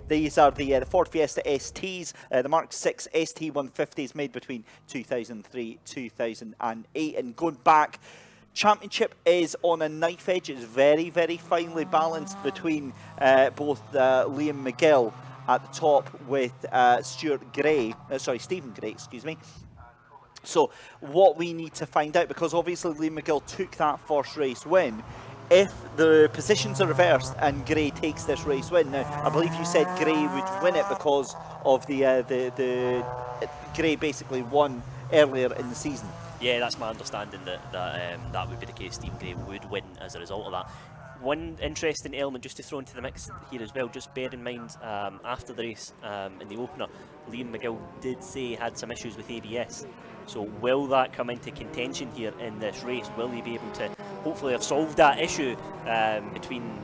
These are the Ford Fiesta STs, the Mark 6 ST 150s made between 2003-2008. And going back, championship is on a knife edge. It's very, very finely balanced between both Liam McGill at the top with Stephen Gray, excuse me. So what we need to find out, because obviously Liam McGill took that first race win, if the positions are reversed and Gray takes this race win. Now, I believe you said Gray would win it because of the Gray basically won earlier in the season. Yeah, that's my understanding, that would be the case. Stephen Gray would win as a result of that. One interesting element just to throw into the mix here as well, just bear in mind after the race in the opener, Liam McGill did say he had some issues with ABS. So will that come into contention here in this race? Will he be able to hopefully have solved that issue between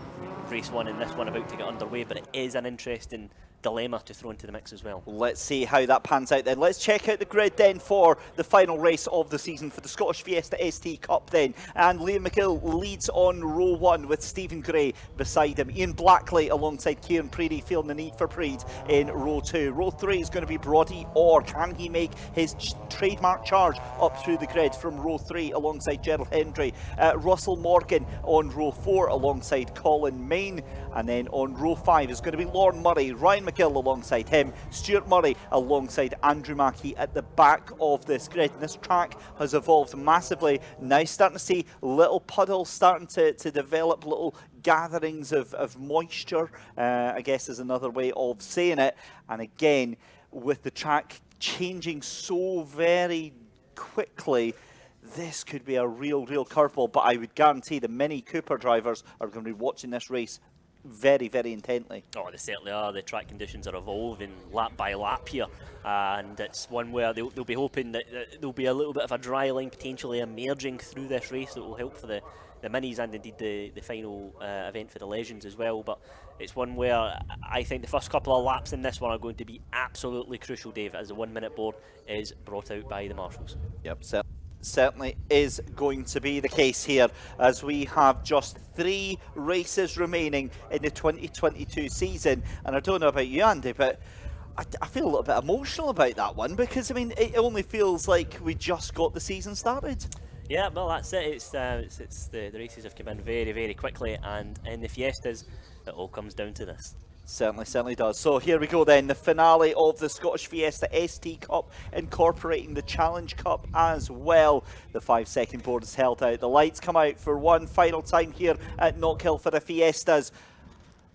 race one and this one about to get underway? But it is an interesting dilemma to throw into the mix as well. Let's see how that pans out then. Let's check out the grid then for the final race of the season for the Scottish Fiesta ST Cup then. And Liam McGill leads on row one with Stephen Gray beside him. Ian Blackley alongside Kieran Preedy feeling the need for Preed in row two. Row three is going to be Brodie Orr. Can he make his trademark charge up through the grid from row three alongside Gerald Hendry? Russell Morgan on row four alongside Colin Main. And then on row five is going to be Lorne Murray, Ryan McGill alongside him, Stuart Murray alongside Andrew Mackie at the back of this grid. And this track has evolved massively. Now starting to see little puddles starting to develop, little gatherings of moisture, I guess is another way of saying it. And again, with the track changing so very quickly, this could be a real curveball. But I would guarantee the Mini Cooper drivers are going to be watching this race very, very intently. Oh, they certainly are. The track conditions are evolving lap by lap here, and it's one where they'll be hoping that there'll be a little bit of a dry line potentially emerging through this race that will help for the minis and indeed the final event for the Legends as well. But it's one where I think the first couple of laps in this one are going to be absolutely crucial, Dave, as the 1 minute board is brought out by the marshals. Yep, certainly is going to be the case here, as we have just 3 races remaining in the 2022 season. And I don't know about you, Andy, but I feel a little bit emotional about that one, because I mean it only feels like we just got the season started. Yeah, well, that's it. It's the races have come in very, very quickly, and in the Fiestas it all comes down to this. Certainly does. So here we go then, the finale of the Scottish Fiesta ST Cup, incorporating the Challenge Cup as well. The 5 second board is held out. The lights come out for one final time here at Knockhill for the Fiestas.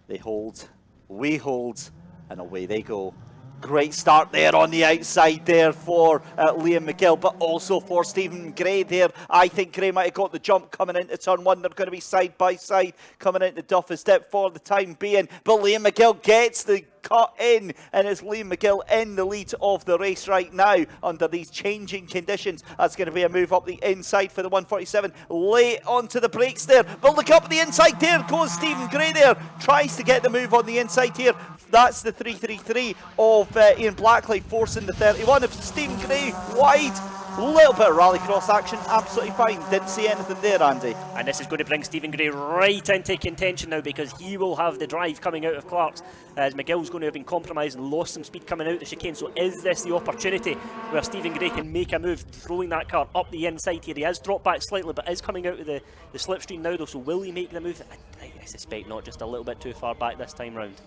They hold, we hold, and away they go. Great start there on the outside there for Liam McGill, but also for Stephen Gray there. I think Gray might have got the jump coming into turn one. They're going to be side by side coming into Duffus Dip for the time being. But Liam McGill gets the cut in, and it's Liam McGill in the lead of the race right now under these changing conditions. That's going to be a move up the inside for the 147. Late onto the brakes there, but look up the inside. There goes Stephen Gray there. Tries to get the move on the inside here. That's the 333 of Ian Blackley forcing the 31 of Stephen Gray wide. A little bit of rallycross action, absolutely fine. Didn't see anything there, Andy. And this is going to bring Stephen Gray right into contention now, because he will have the drive coming out of Clark's, as McGill's going to have been compromised and lost some speed coming out the chicane. So is this the opportunity where Stephen Gray can make a move, throwing that car up the inside here? He has dropped back slightly, but is coming out of the slipstream now though, so will he make the move? I suspect not, just a little bit too far back this time round.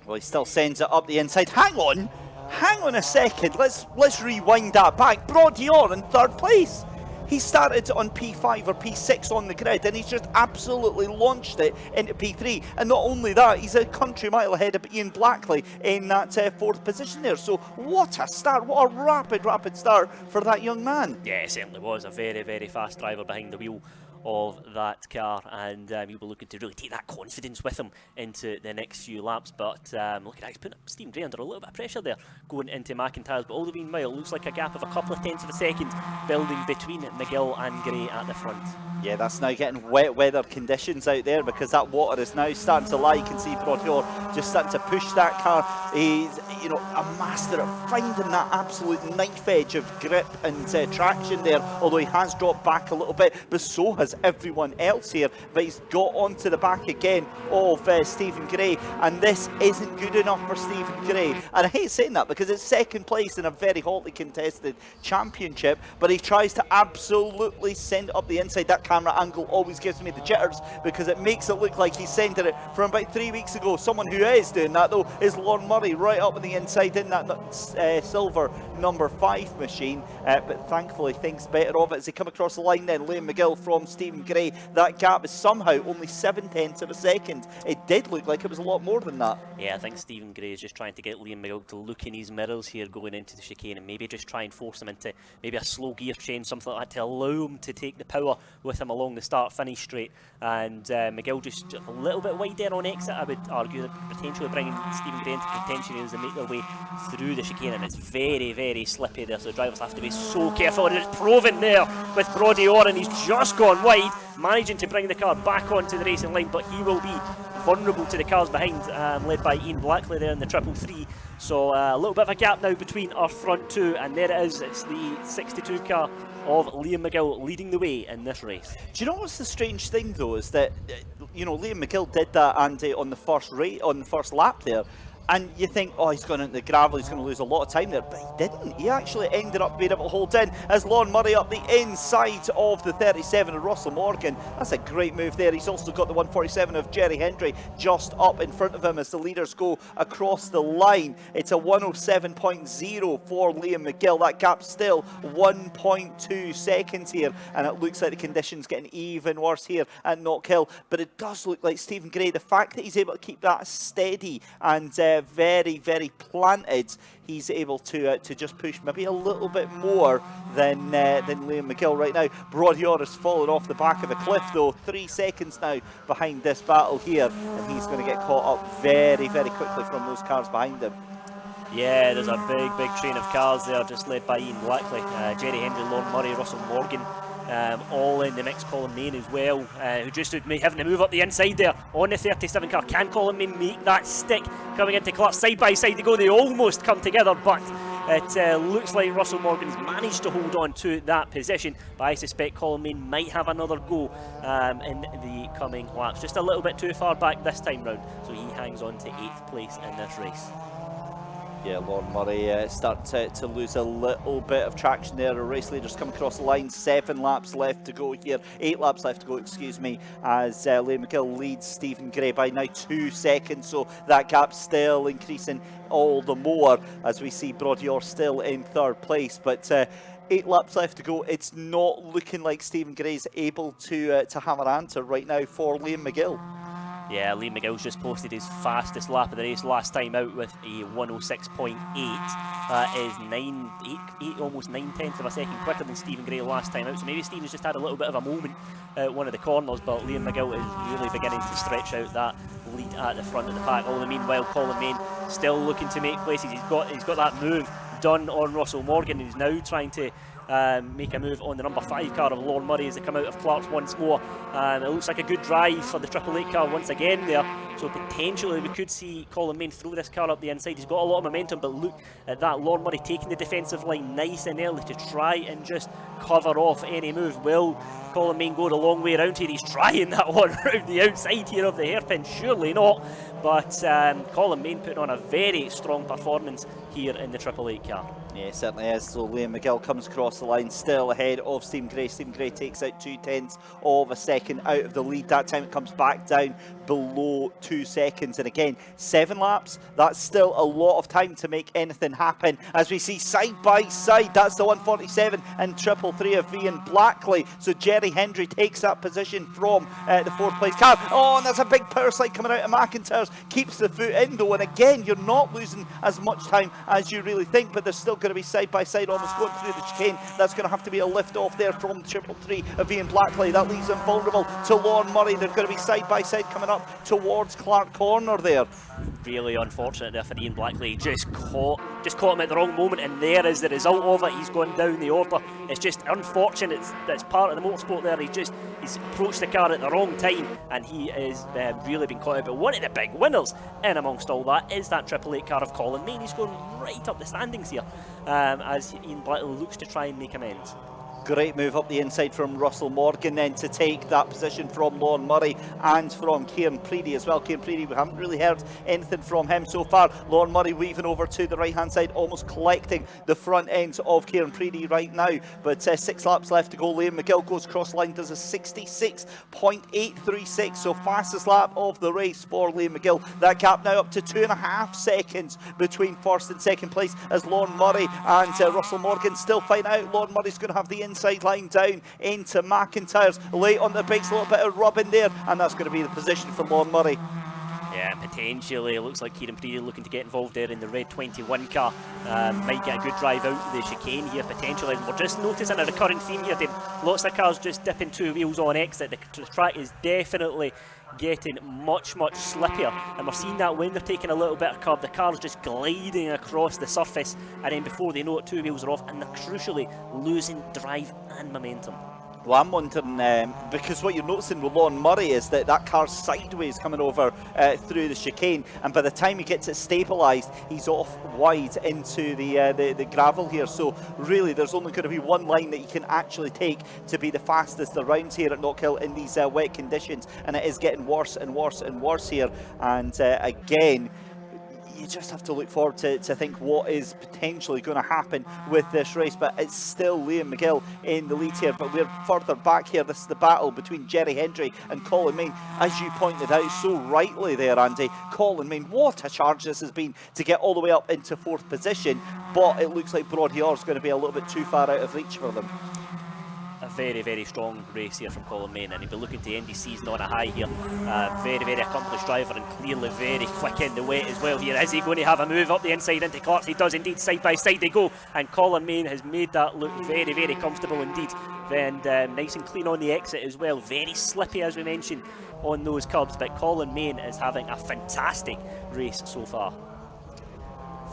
Well, he still sends it up the inside. Hang on a second. Let's rewind that back. Brodie Orr in third place. He started on P5 or P6 on the grid, and he's just absolutely launched it into P3. And not only that, he's a country mile ahead of Ian Blackley in that fourth position there. So what a start. What a rapid start for that young man. Yeah, it certainly was. A very, very fast driver behind the wheel of that car, and he'll be looking to really take that confidence with him into the next few laps. But look at that, he's putting Stephen Gray under a little bit of pressure there going into McIntyre's, but all the meanwhile it looks like a gap of a couple of tenths of a second building between McGill and Gray at the front. Yeah, that's now getting wet weather conditions out there, because that water is now starting to lie. You can see Broadhill just starting to push that car. He's, you know, a master at finding that absolute knife edge of grip and traction there, although he has dropped back a little bit, but so has everyone else here. But he's got onto the back again of Stephen Gray, and this isn't good enough for Stephen Gray. And I hate saying that because it's second place in a very hotly contested championship, but he tries to absolutely send it up the inside. That camera angle always gives me the jitters because it makes it look like he's sending it from about 3 weeks ago. Someone who is doing that though is Lorne Murray, right up on the inside in that silver number 5 machine, but thankfully things better of it as they come across the line. Then Liam McGill from Stephen Gray, that gap is somehow only 7/10 of a second. It did look like it was a lot more than that. Yeah, I think Stephen Gray is just trying to get Liam McGill to look in his mirrors here going into the chicane, and maybe just try and force him into maybe a slow gear change, something like that, to allow him to take the power with him along the start-finish straight. And McGill just a little bit wide there on exit, I would argue, that potentially bringing Stephen Gray into contention as they make their way through the chicane, and it's very, very slippy there, so the drivers have to be so careful. And it's proven there with Brodie Orrin, he's just gone wide, managing to bring the car back onto the racing line, but he will be vulnerable to the cars behind, led by Ian Blackley there in the 333. So a little bit of a gap now between our front two, and there it is, it's the 62 car of Liam McGill leading the way in this race. Do you know what's the strange thing though, is that you know, Liam McGill did that, Andy, on the first lap there, and you think, oh, he's gone into the gravel, he's going to lose a lot of time there, but he didn't. He actually ended up being able to hold in as Lorne Murray up the inside of the 37 of Russell Morgan. That's a great move there. He's also got the 147 of Jerry Hendry just up in front of him as the leaders go across the line. It's a 107.0 for Liam McGill. That gap still 1.2 seconds here, and it looks like the conditions getting even worse here at Knockhill. But it does look like Stephen Gray, the fact that he's able to keep that steady and very, very planted, he's able to just push maybe a little bit more than Liam McGill right now. Broadhill has fallen off the back of a cliff though, 3 seconds now behind this battle here, and he's going to get caught up very, very quickly from those cars behind him. Yeah, there's a big train of cars there, just led by Ian Blackley, Jerry Hendry, Lorne Murray, Russell Morgan, all in the mix. Colin Main as well, who just having to move up the inside there on the 37 car. Can Colin Main make that stick coming into Clark? Side by side they go, they almost come together, but it looks like Russell Morgan's managed to hold on to that position, but I suspect Colin Main might have another go in the coming laps. Just a little bit too far back this time round, so he hangs on to 8th place in this race. Yeah, Lorne Murray starting to lose a little bit of traction there. The race leaders come across the line. 7 laps left to go here. 8 laps left to go, excuse me, as Liam McGill leads Stephen Gray by now 2 seconds. So that gap still increasing all the more as we see Broadhill still in 3rd place. But 8 laps left to go. It's not looking like Stephen Gray's able to have an answer right now for Liam McGill. Yeah, Liam McGill's just posted his fastest lap of the race last time out with a 106.8. That is almost 9/10 of a second quicker than Stephen Gray last time out. So maybe Stephen's just had a little bit of a moment at one of the corners, but Liam McGill is really beginning to stretch out that lead at the front of the pack. All the meanwhile, Colin Main still looking to make places. He's got that move done on Russell Morgan. He's now trying to make a move on the number 5 car of Lorne Murray as they come out of Clark's once more. It looks like a good drive for the 888 car once again there, so potentially we could see Colin Main throw this car up the inside. He's got a lot of momentum, but look at that, Lorne Murray taking the defensive line nice and early to try and just cover off any move. Will Colin Main go the long way around here? He's trying that one around the outside here of the hairpin, surely not, but Colin Main putting on a very strong performance here in the 888 car. Yeah, it certainly is. So Liam McGill comes across the line still ahead of Stephen Gray. Stephen Gray takes out 0.2 of a second out of the lead. That time it comes back down below 2 seconds. And again, 7 laps, that's still a lot of time to make anything happen. As we see side by side, that's the 147 and 333 of Ian Blackley. So Jerry Hendry takes that position from the 4th place car. Oh, and there's a big power slide coming out of McIntyre's. Keeps the foot in though. And again, you're not losing as much time as you really think, but there's still going to be side by side almost going through the chicane. That's going to have to be a lift off there from triple three of Ian Blackley. That leaves them vulnerable to Lorne Murray. They're going to be side by side coming up towards Clark Corner there. Really unfortunate there for Ian Blackley. Just caught him at the wrong moment, and there is the result of it. He's gone down the order. It's just unfortunate. That's part of the motorsport there. He's approached the car at the wrong time, and he is really been caught out. But one of the big winners in amongst all that is that 888 car of Colin Main. He's going right up the standings here as Ian Blackley looks to try and make amends. Great move up the inside from Russell Morgan then to take that position from Lorne Murray and from Kieran Preedy as well. Kieran Preedy, we haven't really heard anything from him so far. Lorne Murray weaving over to the right hand side, almost collecting the front end of Kieran Preedy right now. But 6 laps left to go. Liam McGill goes cross line, does a 66.836, so fastest lap of the race for Liam McGill. That gap now up to 2.5 seconds between first and second place as Lorne Murray and Russell Morgan still fighting out. Lorne Murray's going to have the inside line down into McIntyre's late on the brakes, a little bit of rubbing there, and that's going to be the position for Lorne Murray. Yeah, potentially it looks like Kieran Preedy looking to get involved there in the red 21 car. Might get a good drive out the chicane here potentially. And we're just noticing a recurring theme here, Dave. Lots of cars just dipping 2 wheels on exit. The track is definitely getting much slippier, and we're seeing that when they're taking a little bit of curb, the car's just gliding across the surface, and then before they know it, 2 wheels are off, and they're crucially losing drive and momentum. Well, I'm wondering, because what you're noticing with Lorne Murray is that car's sideways coming over through the chicane, and by the time he gets it stabilised, he's off wide into the gravel here. So really, there's only going to be one line that you can actually take to be the fastest around here at Knockhill in these wet conditions, and it is getting worse and worse and worse here. And again, you just have to look forward to think what is potentially going to happen with this race. But it's still Liam McGill in the lead here, but we're further back here. This is the battle between Jerry Hendry and Colin Main, as you pointed out so rightly there, Andy. Colin Main, what a charge this has been to get all the way up into 4th position, but it looks like Broadhill is going to be a little bit too far out of reach for them. A very strong race here from Colin Main, and he'll be looking to end his season on a high here. Very accomplished driver, and clearly very quick in the wet as well here. Is he going to have a move up the inside into Clark? He does indeed. Side by side they go, and Colin Main has made that look very comfortable indeed. And nice and clean on the exit as well. Very slippy, as we mentioned, on those curbs, but Colin Main is having a fantastic race so far.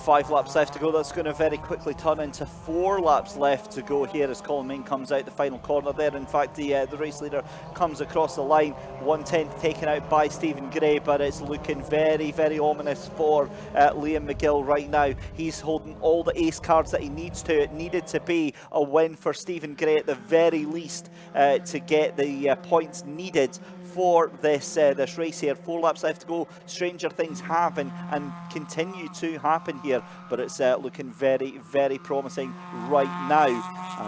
5 laps left to go. That's going to very quickly turn into 4 laps left to go here as Colin Main comes out the final corner there. In fact, the race leader comes across the line, 1/10 taken out by Stephen Gray, but it's looking very ominous for Liam McGill right now. He's holding all the ace cards that he needs to. It needed to be a win for Stephen Gray at the very least to get the points needed for this race here. 4 laps left to go. Stranger things have and continue to happen here, but it's looking very promising right now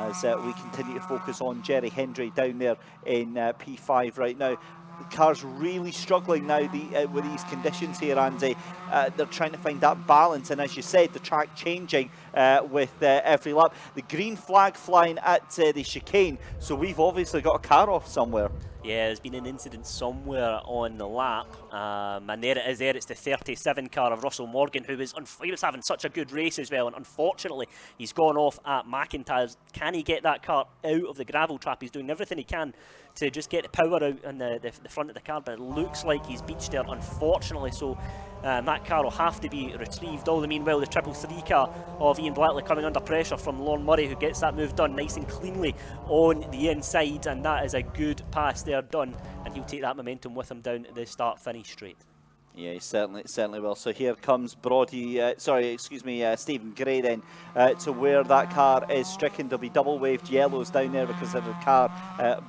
as we continue to focus on Jerry Hendry down there in P5 right now. The car's really struggling now with these conditions here, Andy. They're trying to find that balance, and as you said, the track changing with every lap. The green flag flying at the chicane, so we've obviously got a car off somewhere. Yeah, there's been an incident somewhere on the lap, and there it is. There it's the 37 car of Russell Morgan, who was he was having such a good race as well, and unfortunately he's gone off at McIntyre's. Can he get that car out of the gravel trap? He's doing everything he can to just get the power out in the front of the car, but it looks like he's beached there, unfortunately. So that car will have to be retrieved. All the meanwhile, the 333 car of Ian Blackley coming under pressure from Lorne Murray, who gets that move done nice and cleanly on the inside, and that is a good pass there done, and he'll take that momentum with him down the start-finish straight. Yeah, he certainly will. So here comes Stephen Gray then to where that car is stricken. There'll be double waved yellows down there because of the car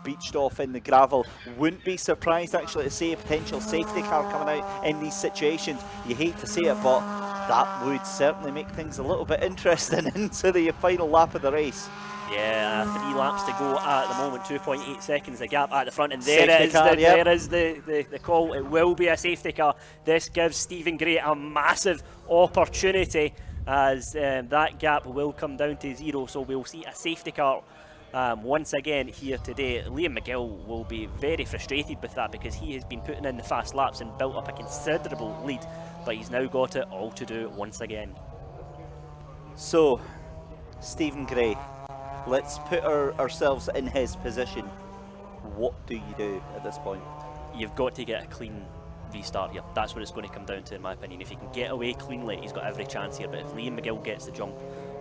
beached off in the gravel. Wouldn't be surprised actually to see a potential safety car coming out in these situations. You hate to see it, but that would certainly make things a little bit interesting into the final lap of the race. Yeah, 3 laps to go at the moment, 2.8 seconds the gap at the front, and there is the call. It will be a safety car. This gives Stephen Gray a massive opportunity as that gap will come down to 0, so we'll see a safety car once again here today. Liam McGill will be very frustrated with that because he has been putting in the fast laps and built up a considerable lead, but he's now got it all to do once again. So, Stephen Gray, let's put ourselves in his position. What do you do at this point? You've got to get a clean restart here. That's what it's going to come down to, in my opinion. If he can get away cleanly, he's got every chance here. But if Liam McGill gets the jump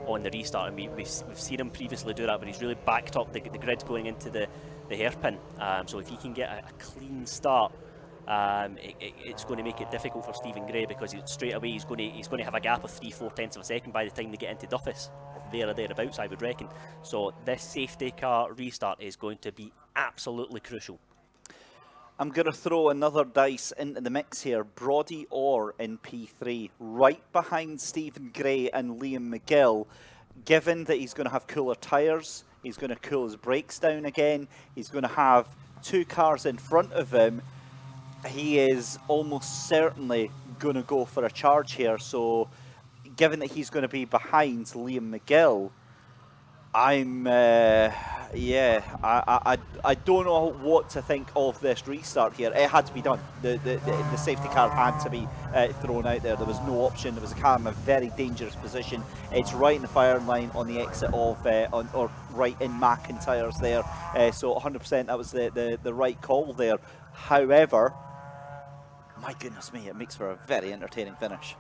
on the restart, and we've seen him previously do that, but he's really backed up the grid going into the hairpin. So if he can get a clean start, it's going to make it difficult for Stephen Gray, because straight away he's going to have a gap of 3/4 tenths of a second by the time they get into Duffus, there or thereabouts, I would reckon. So this safety car restart is going to be absolutely crucial. I'm going to throw another dice into the mix here. Brodie Orr in P3, right behind Stephen Gray and Liam McGill. Given that he's going to have cooler tyres, he's going to cool his brakes down again, he's going to have 2 cars in front of him, he is almost certainly going to go for a charge here. So given that he's going to be behind Liam McGill, I don't know what to think of this restart here. It had to be done. The safety car had to be thrown out there. There was no option. There was a car in a very dangerous position. It's right in the firing line on the exit of, or right in McIntyre's there. So 100% that was the right call there. However, my goodness me, it makes for a very entertaining finish.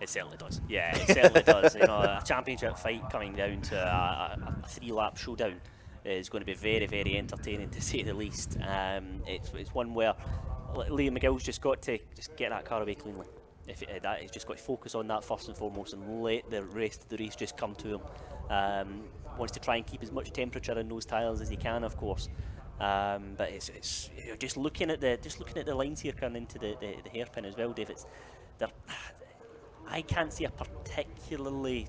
It certainly does. Yeah, it certainly does. You know, a championship fight coming down to a 3-lap showdown is going to be very, very entertaining, to say the least. It's one where Liam McGill's just got to get that car away cleanly. He's just got to focus on that first and foremost, and let the rest of the race just come to him. Wants to try and keep as much temperature in those tyres as he can, of course. But it's you know, just looking at the lines here coming into the hairpin as well, Dave. I can't see a particularly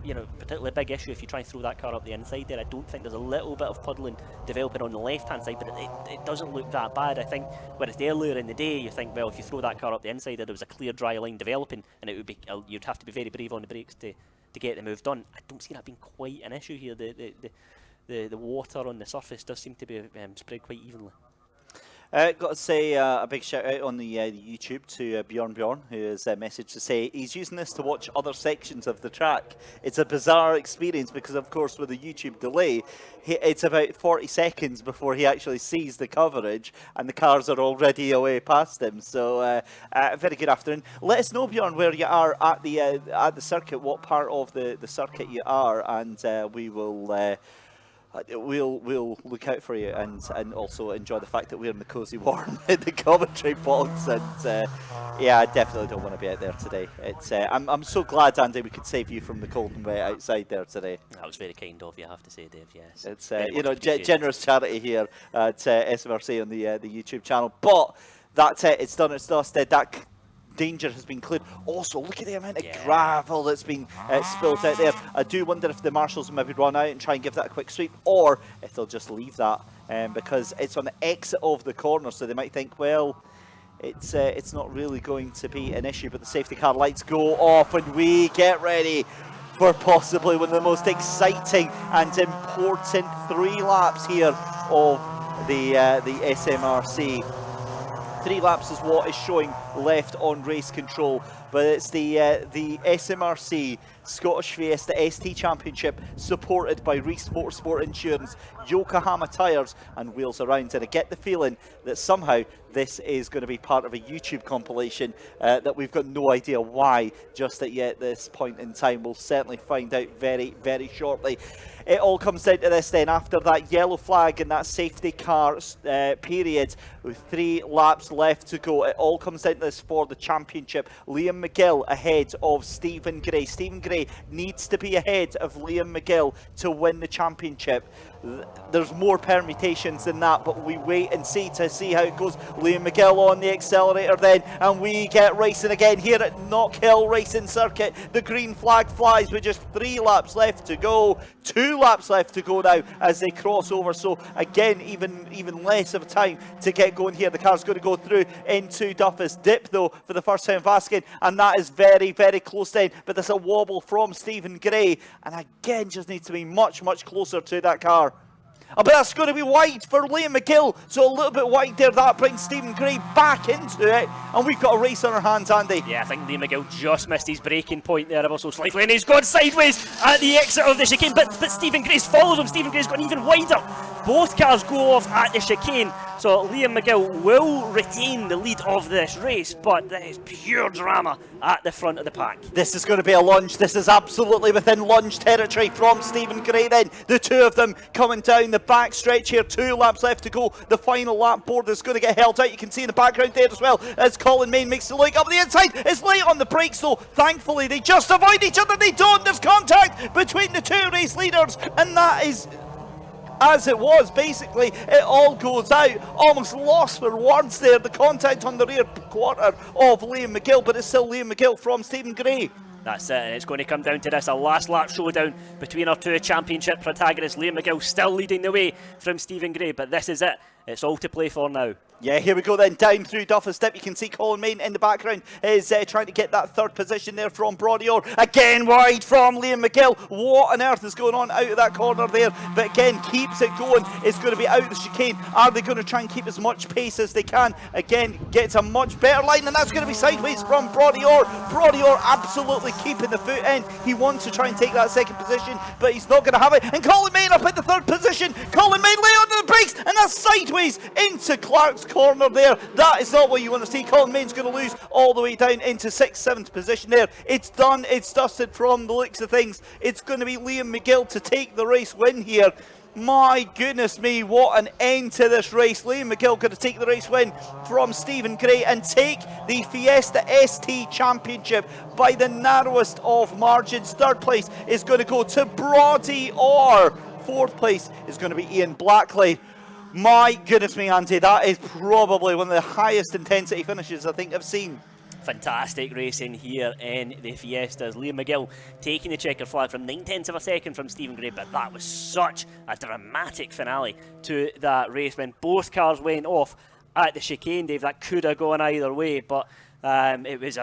big issue if you try and throw that car up the inside there. I don't think there's a little bit of puddling developing on the left-hand side, but it doesn't look that bad. I think whereas earlier in the day, you think, well, if you throw that car up the inside there was a clear dry line developing, and it would be you'd have to be very brave on the brakes to get the move done. I don't see that being quite an issue here. The water on the surface does seem to be spread quite evenly. Got to say a big shout out on the YouTube to Bjorn, who has messaged to say he's using this to watch other sections of the track. It's a bizarre experience because, of course, with the YouTube delay, it's about 40 seconds before he actually sees the coverage, and the cars are already away past him. So, very good afternoon. Let us know, Bjorn, where you are at the circuit, what part of the circuit you are, and we will. We'll look out for you, and also enjoy the fact that we're in the cosy warm in the commentary box. And yeah, I definitely don't want to be out there today. It's I'm so glad, Andy, we could save you from the cold and wet outside there today. That was very kind of you, I have to say, Dave. Yes, it's generous charity here at SMRC on the YouTube channel. But that's it. It's done. It's dusted. That danger has been cleared. Also, look at the amount of gravel that's been spilled out there. I do wonder if the marshals maybe run out and try and give that a quick sweep, or if they'll just leave that because it's on the exit of the corner, so they might think, well, it's not really going to be an issue. But the safety car lights go off, and we get ready for possibly one of the most exciting and important 3 laps here of the SMRC. 3 laps is what is showing left on race control, but it's the SMRC Scottish Fiesta ST Championship, supported by Reese Motorsport Insurance, Yokohama Tyres and Wheels Around. And I get the feeling that somehow this is going to be part of a YouTube compilation that we've got no idea why just at yet this point in time. We'll certainly find out very, very shortly. It all comes down to this then. After that yellow flag and that safety car period, with 3 laps left to go, it all comes down to this for the championship. Liam McGill ahead of Stephen Gray. Stephen Gray needs to be ahead of Liam McGill to win the championship. There's more permutations than that, but we wait and see to see how it goes. Liam McGill on the accelerator then, and we get racing again here at Knockhill Racing Circuit. The green flag flies with just 3 laps left to go. 2 laps left to go now as they cross over. So again, even less of time to get going here. The car's going to go through into Duffus. Dip though for the first time Vaskin, and that is very, very close then. But there's a wobble from Stephen Gray, and again just needs to be much, much closer to that car. But that's going to be wide for Liam McGill, so a little bit wide there. That brings Stephen Gray back into it, and we've got a race on our hands, Andy. Yeah, I think Liam McGill just missed his braking point there ever so slightly, and he's gone sideways at the exit of the chicane, but Stephen Gray follows him. Stephen Gray's gone even wider. Both cars go off at the chicane, so Liam McGill will retain the lead of this race, but that is pure drama at the front of the pack. This is going to be a lunge. This is absolutely within lunge territory from Stephen Gray then. The two of them coming down the back stretch here. 2 laps left to go. The final lap board is going to get held out. You can see in the background there as well as Colin Main makes the leg up the inside. It's late on the brakes though. Thankfully they just avoid each other. They don't. There's contact between the 2 race leaders, and that is as it was. Basically it all goes out. Almost lost for words there, the contact on the rear quarter of Liam McGill, but it's still Liam McGill from Stephen Gray. That's it, and it's going to come down to this, a last lap showdown between our 2 championship protagonists. Liam McGill still leading the way from Stephen Gray, but this is it. It's all to play for now. Yeah, here we go then, down through Duffus Dip. You can see Colin Main in the background is trying to get that 3rd position there from Brodior. Again wide from Liam McGill. What on earth is going on out of that corner there? But again, keeps it going. It's going to be out of the chicane. Are they going to try and keep as much pace as they can? Again, gets a much better line, and that's going to be sideways from Brodior. Brodior absolutely keeping the foot in. He wants to try and take that 2nd position, but he's not going to have it. And Colin Main up at the 3rd position. Colin Main lay under the brakes, and that's sideways into Clark's corner there. That is not what you want to see. Colin Main's going to lose all the way down into 6th, 7th position there. It's done, it's dusted from the looks of things. It's going to be Liam McGill to take the race win here. My goodness me, what an end to this race. Liam McGill going to take the race win from Stephen Gray and take the Fiesta ST Championship by the narrowest of margins. 3rd place is going to go to Brody, or 4th place is going to be Ian Blackley. My goodness me, Andy, that is probably one of the highest intensity finishes I think I've seen. Fantastic racing here in the Fiestas. Liam McGill taking the checkered flag from 9/10 of a second from Stephen Gray, but that was such a dramatic finale to that race when both cars went off at the chicane, Dave. That could have gone either way, but it was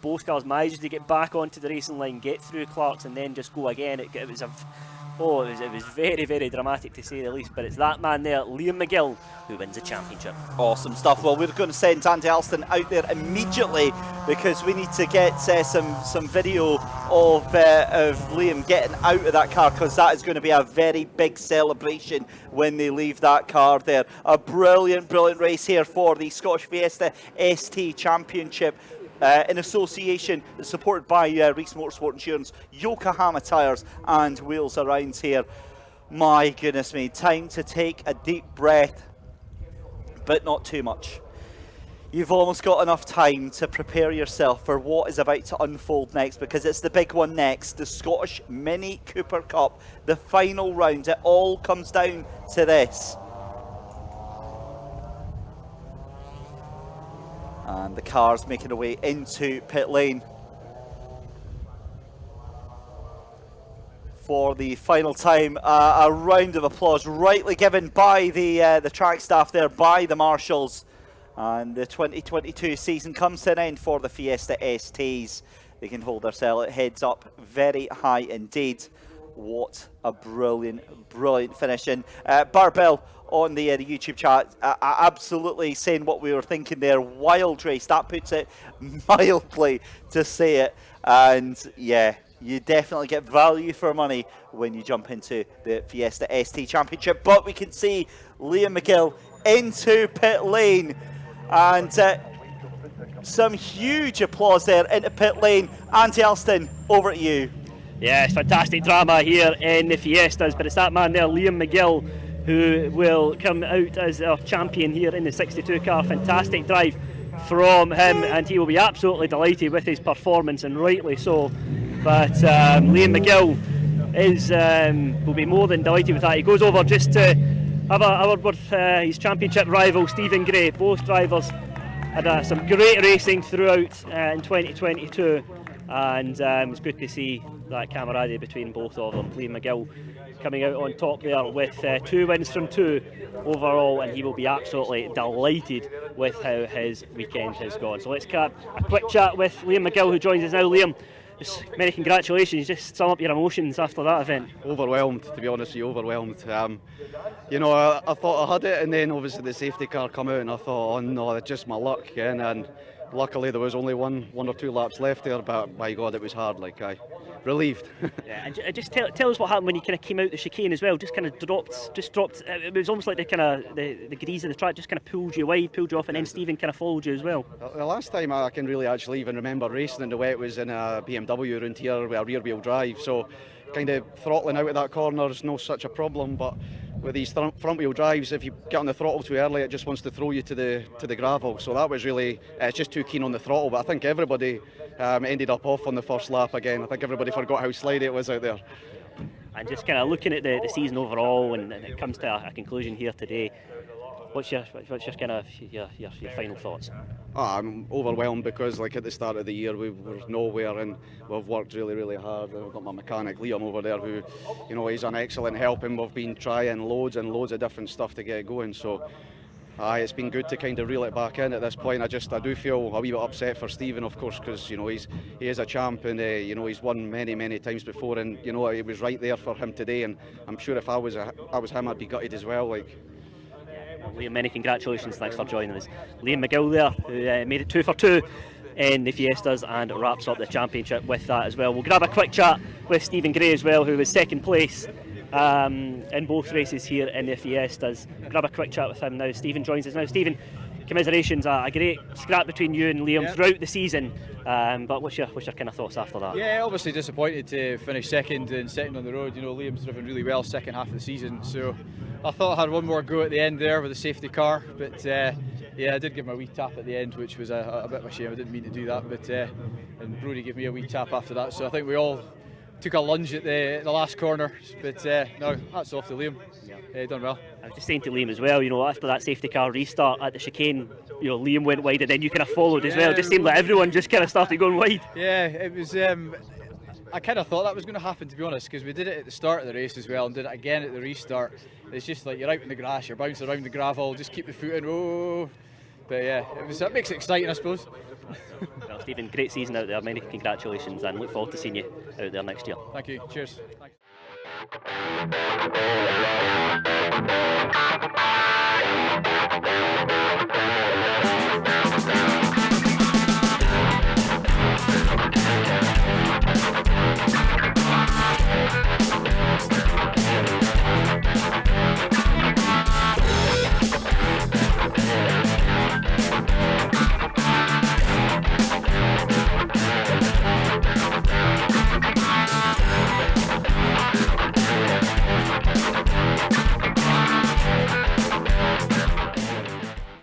both cars managed to get back onto the racing line, get through Clark's, and then just go again. It was very, very dramatic to say the least, but it's that man there, Liam McGill, who wins the championship. Awesome stuff. Well, we're going to send Andy Alston out there immediately because we need to get some video of Liam getting out of that car, because that is going to be a very big celebration when they leave that car there. A brilliant race here for the Scottish Fiesta ST Championship. In association, supported by Reese Motorsport Insurance, Yokohama Tyres and Wheels Around here. My goodness me, time to take a deep breath, but not too much. You've almost got enough time to prepare yourself for what is about to unfold next, because it's the big one next, the Scottish Mini Cooper Cup, the final round. It all comes down to this. And the cars making their way into pit lane for the final time. A round of applause rightly given by the track staff there, by the marshals. And the 2022 season comes to an end for the Fiesta STs. They can hold their heads up very high indeed. What a brilliant finish. And Barbell on the YouTube chat absolutely saying what we were thinking there. Wild race, that puts it mildly to say it. And yeah, you definitely get value for money when you jump into the Fiesta ST Championship. But we can see Liam McGill into pit lane, and some huge applause there into pit lane. Andy Alston, over to you. Yeah, it's fantastic drama here in the Fiestas, but it's that man there, Liam McGill, who will come out as our champion here in the 62 car. Fantastic drive from him, and he will be absolutely delighted with his performance, and rightly so. But Liam McGill will be more than delighted with that. He goes over just to have a word with his championship rival Stephen Gray. Both drivers had some great racing throughout in 2022, and it's good to see that camaraderie between both of them. Liam McGill coming out on top there with 2 wins from 2 overall, and he will be absolutely delighted with how his weekend has gone. So let's have a quick chat with Liam McGill, who joins us now. Liam, just many congratulations. Just sum up your emotions after that event. Overwhelmed, to be honest with you, overwhelmed. You know, I thought I had it, and then obviously the safety car come out, and I thought, oh no, that's just my luck again. And luckily there was only one or two laps left there, but by God, it was hard. Like, I relieved. Yeah, and just tell us what happened when you kind of came out the chicane as well. Just kind of dropped. It was almost like the grease of the track just kind of pulled you wide, pulled you off, and then Stephen kind of followed you as well. The last time I can really actually even remember racing in the wet was in a BMW around here with a rear wheel drive. So kind of throttling out of that corner is no such a problem, but with these front wheel drives, if you get on the throttle too early, it just wants to throw you to the gravel. So that was really, it's just too keen on the throttle. But I think everybody ended up off on the first lap again. I think everybody forgot how slidey it was out there. And just kind of looking at the season overall, and it comes to a conclusion here today. What's your kind of your final thoughts? I'm overwhelmed because, like, at the start of the year we were nowhere, and we've worked really hard. I've got my mechanic Liam over there who, you know, he's an excellent help, and we've been trying loads and loads of different stuff to get going. So it's been good to kind of reel it back in at this point. I do feel a wee bit upset for Stephen, of course, because, you know, he is a champ, and you know, he's won many times before, and you know, it was right there for him today. And I'm sure if I was him, I'd be gutted as well. Like. Liam, many congratulations, thanks for joining us. Liam McGill there, who made it 2 for 2 in the Fiestas and wraps up the championship with that as well. We'll grab a quick chat with Stephen Gray as well, who was second place in both races here in the Fiestas. Grab a quick chat with him now. Stephen joins us now. Stephen, commiserations, a great scrap between you and Liam throughout the season, but what's your kind of thoughts after that? Yeah, obviously disappointed to finish second on the road. You know, Liam's driven really well second half of the season, so I thought I had one more go at the end there with the safety car, but yeah, I did give him a wee tap at the end, which was a bit of a shame. I didn't mean to do that, but and Brody gave me a wee tap after that, so I think we all took a lunge at the last corner, but no, hats off to Liam. Done well. I was just saying to Liam as well, you know, after that safety car restart at the chicane, you know, Liam went wide and then you kind of followed as well. It just seemed like everyone just kind of started going wide. Yeah, it was. I kind of thought that was going to happen, to be honest, because we did it at the start of the race as well and did it again at the restart. It's just like you're out in the grass, you're bouncing around the gravel, just keep the foot in. Oh, but yeah, that makes it exciting, I suppose. Well, Stephen, great season out there. Many congratulations, and look forward to seeing you out there next year. Thank you. Cheers. Thanks.